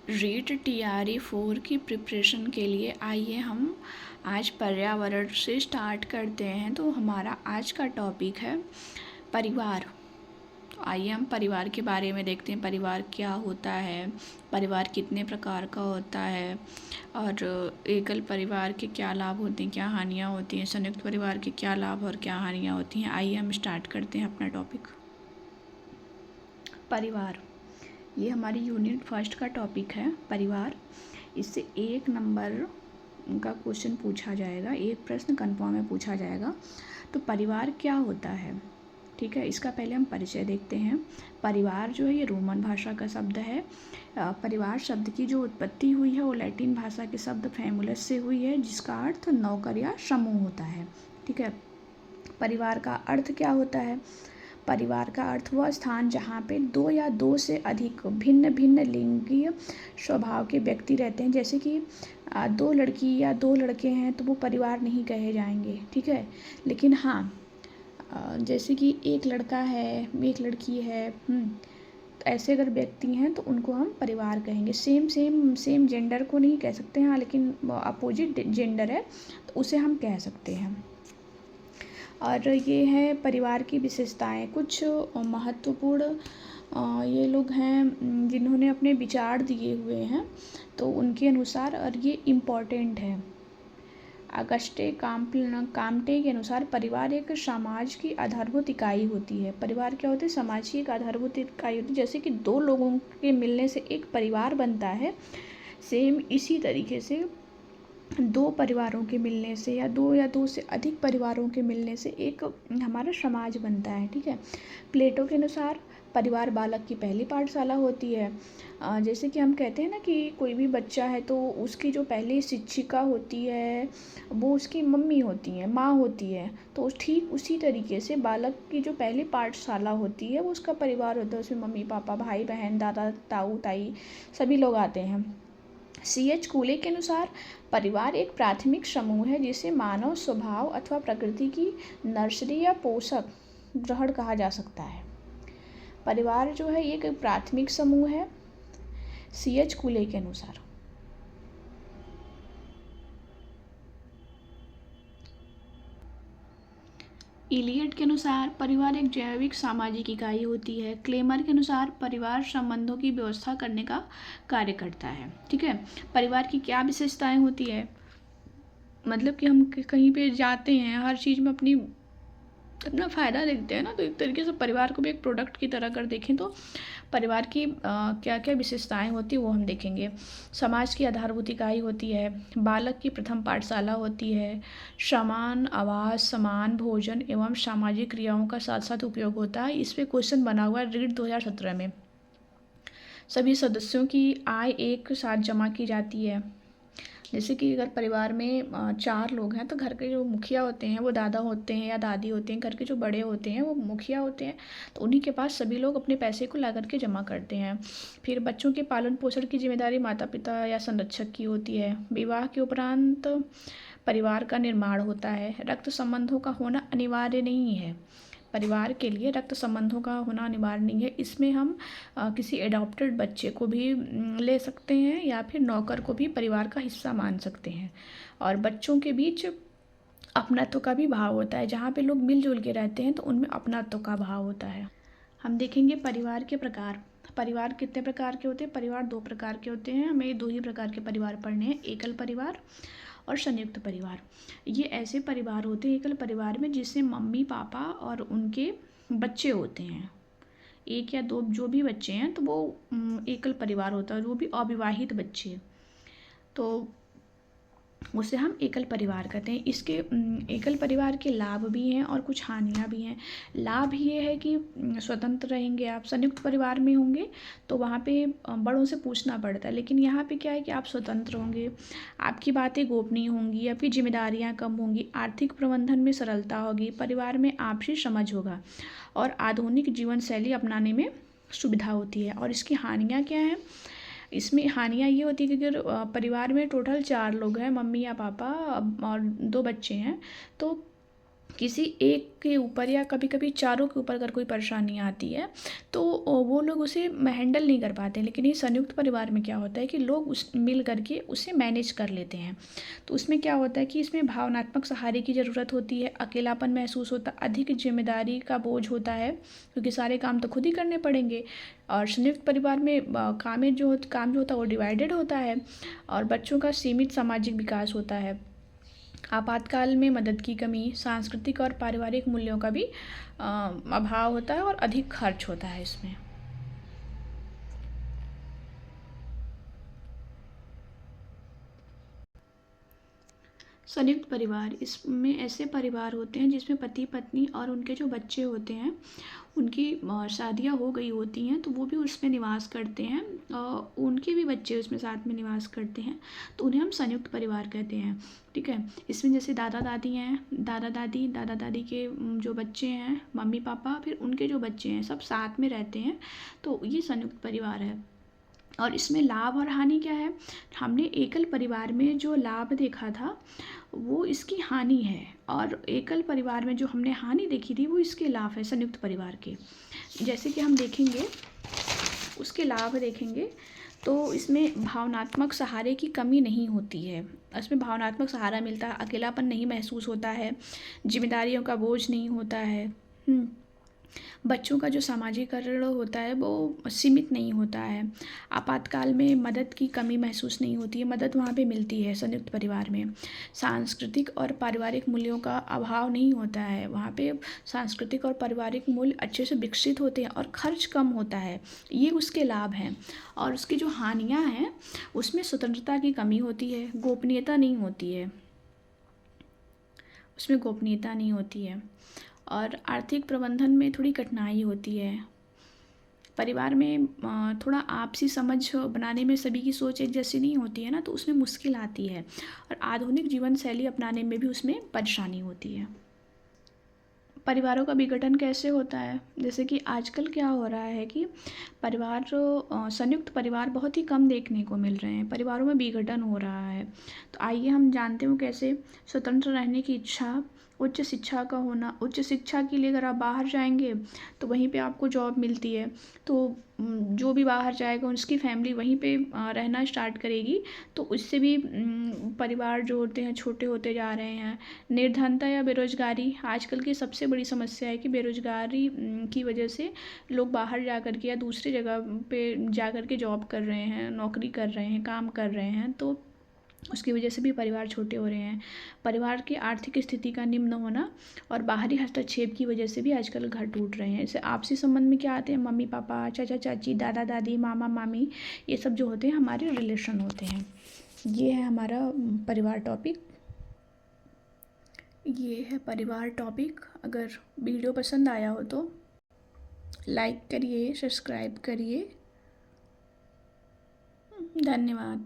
REET TRE 4 की preparation के लिए आइए हम आज पर्यावरण से स्टार्ट करते हैं। तो हमारा आज का टॉपिक है परिवार। तो आइए हम परिवार के बारे में देखते हैं, परिवार क्या होता है, परिवार कितने प्रकार का होता है और एकल परिवार के क्या लाभ होते हैं, क्या हानियाँ होती हैं, संयुक्त परिवार के क्या लाभ और क्या हानियाँ होती हैं। आइए हम स्टार्ट करते हैं अपना टॉपिक। परिवार, ये हमारी यूनिट फर्स्ट का टॉपिक है परिवार। इससे 1 नंबर का क्वेश्चन पूछा जाएगा, एक प्रश्न कन्फर्म में पूछा जाएगा। तो परिवार क्या होता है, ठीक है। इसका पहले हम परिचय देखते हैं। परिवार जो है ये रोमन भाषा का शब्द है। परिवार शब्द की जो उत्पत्ति हुई है वो लैटिन भाषा के शब्द फैमुलस से हुई है, जिसका अर्थ नौकर या समूह होता है, ठीक है। परिवार का अर्थ क्या होता है? परिवार का अर्थ वह स्थान जहाँ पे 2 या 2 से अधिक भिन्न भिन्न लिंगीय स्वभाव के व्यक्ति रहते हैं। जैसे कि 2 लड़की या 2 लड़के हैं तो वो परिवार नहीं कहे जाएंगे, ठीक है। लेकिन हाँ, जैसे कि एक लड़का है, एक लड़की है, तो ऐसे अगर व्यक्ति हैं तो उनको हम परिवार कहेंगे। सेम जेंडर को नहीं कह सकते हैं, लेकिन अपोजिट जेंडर है तो उसे हम कह सकते हैं। और ये है परिवार की विशेषताएं। कुछ महत्वपूर्ण ये लोग हैं जिन्होंने अपने विचार दिए हुए हैं, तो उनके अनुसार, और ये इम्पॉर्टेंट है। अगस्टे काम्टे के अनुसार परिवार एक समाज की आधारभूत इकाई होती है। परिवार क्या होती है? समाज की एक आधारभूत इकाई होती है। जैसे कि 2 लोगों के मिलने से एक परिवार बनता है, सेम इसी तरीके से 2 परिवारों के मिलने से या 2 या 2 से अधिक परिवारों के मिलने से एक हमारा समाज बनता है, ठीक है। प्लेटो के अनुसार परिवार बालक की पहली पाठशाला होती है। जैसे कि हम कहते हैं ना कि कोई भी बच्चा है तो उसकी जो पहली शिक्षिका होती है वो उसकी मम्मी होती है, माँ होती है। तो ठीक उसी तरीके से बालक की जो पहली पाठशाला होती है वो उसका परिवार होता है। उसमें मम्मी पापा, भाई बहन, दादा ताऊ ताई सभी लोग आते हैं। CH कूले के अनुसार परिवार एक प्राथमिक समूह है जिसे मानव स्वभाव अथवा प्रकृति की नर्सरी या पोषक ग्रहण कहा जा सकता है। परिवार जो है एक प्राथमिक समूह है CH कूले के अनुसार। इलियट के अनुसार परिवार एक जैविक सामाजिक इकाई होती है। क्लेमर के अनुसार परिवार संबंधों की व्यवस्था करने का कार्य करता है, ठीक है। परिवार की क्या विशेषताएं होती है? मतलब कि हम कहीं पे जाते हैं, हर चीज़ में अपना फ़ायदा देखते हैं ना, तो एक तरीके से परिवार को भी एक प्रोडक्ट की तरह अगर देखें तो परिवार की क्या क्या विशेषताएं होती है वो हम देखेंगे। समाज की आधारभूत इकाई होती है, बालक की प्रथम पाठशाला होती है, समान आवास, समान भोजन एवं सामाजिक क्रियाओं का साथ साथ उपयोग होता है। इस पर क्वेश्चन बना हुआ है रीट 2017 में। सभी सदस्यों की आय एक साथ जमा की जाती है। जैसे कि अगर परिवार में 4 लोग हैं तो घर के जो मुखिया होते हैं वो दादा होते हैं या दादी होते हैं, घर के जो बड़े होते हैं वो मुखिया होते हैं। तो उन्हीं के पास सभी लोग अपने पैसे को ला करके जमा करते हैं। फिर बच्चों के पालन पोषण की जिम्मेदारी माता पिता या संरक्षक की होती है। विवाह के उपरांत परिवार का निर्माण होता है। रक्त संबंधों का होना अनिवार्य नहीं है। परिवार के लिए रक्त संबंधों का होना अनिवार्य नहीं है। इसमें हम किसी एडॉप्टेड बच्चे को भी ले सकते हैं या फिर नौकर को भी परिवार का हिस्सा मान सकते हैं। और बच्चों के बीच अपनत्व का भी भाव होता है। जहाँ पे लोग मिलजुल के रहते हैं तो उनमें अपनत्व का भाव होता है। हम देखेंगे परिवार के प्रकार। परिवार कितने प्रकार के होते हैं? परिवार 2 प्रकार के होते हैं। हमें 2 ही प्रकार के परिवार पढ़ने हैं, एकल परिवार और संयुक्त परिवार। ये ऐसे परिवार होते हैं एकल परिवार में जिसमें मम्मी पापा और उनके बच्चे होते हैं। 1 या 2 जो भी बच्चे हैं तो वो एकल परिवार होता है, वो भी अविवाहित बच्चे, तो उसे हम एकल परिवार कहते हैं। इसके एकल परिवार के लाभ भी हैं और कुछ हानियाँ भी हैं। लाभ ये है कि स्वतंत्र रहेंगे आप। संयुक्त परिवार में होंगे तो वहाँ पे बड़ों से पूछना पड़ता है, लेकिन यहाँ पे क्या है कि आप स्वतंत्र होंगे, आपकी बातें गोपनीय होंगी, आपकी जिम्मेदारियाँ कम होंगी, आर्थिक प्रबंधन में सरलता होगी, परिवार में आपसी समझ होगा और आधुनिक जीवन शैली अपनाने में सुविधा होती है। और इसकी हानियाँ क्या हैं? इसमें हानियाँ ये होती है कि अगर परिवार में टोटल 4 लोग हैं, मम्मी या पापा और 2 बच्चे हैं, तो किसी एक के ऊपर या कभी कभी चारों के ऊपर अगर कोई परेशानी आती है तो वो लोग उसे हैंडल नहीं कर पाते। लेकिन ये संयुक्त परिवार में क्या होता है कि लोग उस मिल करके उसे मैनेज कर लेते हैं। तो उसमें क्या होता है कि इसमें भावनात्मक सहारे की ज़रूरत होती है, अकेलापन महसूस होता, अधिक जिम्मेदारी का बोझ होता है क्योंकि सारे काम तो खुद ही करने पड़ेंगे। और संयुक्त परिवार में काम जो होता है वो डिवाइडेड होता है। और बच्चों का सीमित सामाजिक विकास होता है। आपातकाल में मदद की कमी, सांस्कृतिक और पारिवारिक मूल्यों का भी अभाव होता है और अधिक खर्च होता है इसमें। संयुक्त परिवार, इसमें ऐसे परिवार होते हैं जिसमें पति पत्नी और उनके जो बच्चे होते हैं उनकी शादियां हो गई होती हैं, तो वो भी उसमें निवास करते हैं और उनके भी बच्चे उसमें साथ में निवास करते हैं, तो उन्हें हम संयुक्त परिवार कहते हैं। ठीक है। इसमें जैसे दादा दादी हैं, दादा दादी के जो बच्चे हैं, मम्मी पापा, फिर उनके जो बच्चे हैं, सब साथ में रहते हैं, तो ये संयुक्त परिवार है। और इसमें लाभ और हानि क्या है? हमने एकल परिवार में जो लाभ देखा था वो इसकी हानि है, और एकल परिवार में जो हमने हानि देखी थी वो इसके लाभ है संयुक्त परिवार के। जैसे कि हम देखेंगे, उसके लाभ देखेंगे तो इसमें भावनात्मक सहारे की कमी नहीं होती है। इसमें भावनात्मक सहारा मिलता है, अकेलापन नहीं महसूस होता है, जिम्मेदारियों का बोझ नहीं होता है। बच्चों का जो सामाजिकरण होता है वो सीमित नहीं होता है। आपातकाल में मदद की कमी महसूस नहीं होती है, मदद वहाँ पे मिलती है संयुक्त परिवार में। सांस्कृतिक और पारिवारिक मूल्यों का अभाव नहीं होता है, वहाँ पे सांस्कृतिक और पारिवारिक मूल्य अच्छे से विकसित होते हैं और खर्च कम होता है। ये उसके लाभ हैं। और उसकी जो हानियाँ हैं उसमें स्वतंत्रता की कमी होती है, गोपनीयता नहीं होती है, उसमें गोपनीयता नहीं होती है। और आर्थिक प्रबंधन में थोड़ी कठिनाई होती है। परिवार में थोड़ा आपसी समझ बनाने में सभी की सोच एक जैसी नहीं होती है ना, तो उसमें मुश्किल आती है। और आधुनिक जीवन शैली अपनाने में भी उसमें परेशानी होती है। परिवारों का विघटन कैसे होता है? जैसे कि आजकल क्या हो रहा है कि संयुक्त परिवार बहुत ही कम देखने को मिल रहे हैं, परिवारों में विघटन हो रहा है। तो आइए हम जानते हो कैसे। स्वतंत्र रहने की इच्छा, उच्च शिक्षा का होना, उच्च शिक्षा के लिए अगर आप बाहर जाएंगे तो वहीं पे आपको जॉब मिलती है, तो जो भी बाहर जाएगा उसकी फैमिली वहीं पे रहना स्टार्ट करेगी, तो उससे भी परिवार जो होते हैं छोटे होते जा रहे हैं। निर्धनता या बेरोजगारी आजकल की सबसे बड़ी समस्या है कि बेरोजगारी की वजह से लोग बाहर जा कर के या दूसरी जगह पे जा कर के जॉब कर रहे हैं, नौकरी कर रहे हैं, काम कर रहे हैं, तो उसकी वजह से भी परिवार छोटे हो रहे हैं। परिवार की आर्थिक स्थिति का निम्न होना और बाहरी हस्तक्षेप की वजह से भी आजकल घर टूट रहे हैं। जैसे आपसी संबंध में क्या आते हैं? मम्मी पापा, चाचा चाची, दादा दादी, मामा मामी, ये सब जो होते हैं हमारे रिलेशन होते हैं। ये है हमारा परिवार टॉपिक। ये है परिवार टॉपिक। अगर वीडियो पसंद आया हो तो लाइक करिए, सब्सक्राइब करिए। धन्यवाद।